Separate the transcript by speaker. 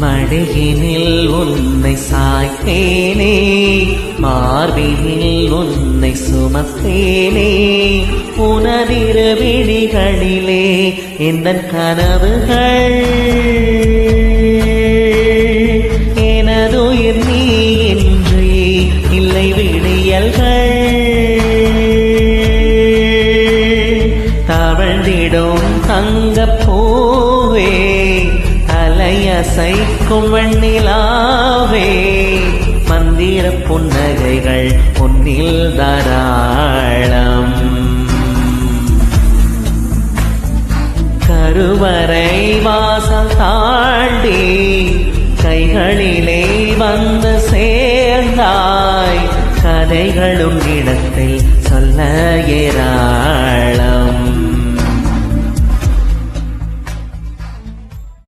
Speaker 1: மடியினில் உன்னை சாய்த்தேனே, மார்பினில் உன்னை சுமத்தேனே, உனதிரு விழிகளிலே எந்தன் கனவுகள், எனதுயிர் நீ இன்றி இல்லை விடியல்கள், தவழ்ந்திடும் தங்கப் பூவே, தலையசைக்கும் வெண்ணிலாவே, மந்திர புன்னகைகள் பொன்னில் தாராளம். கருவறை வாசல் தாண்டி கைகளிலே வந்து சேர்ந்தாய், கதைகளும் இடத்தில் சொல்ல ஏராளம்.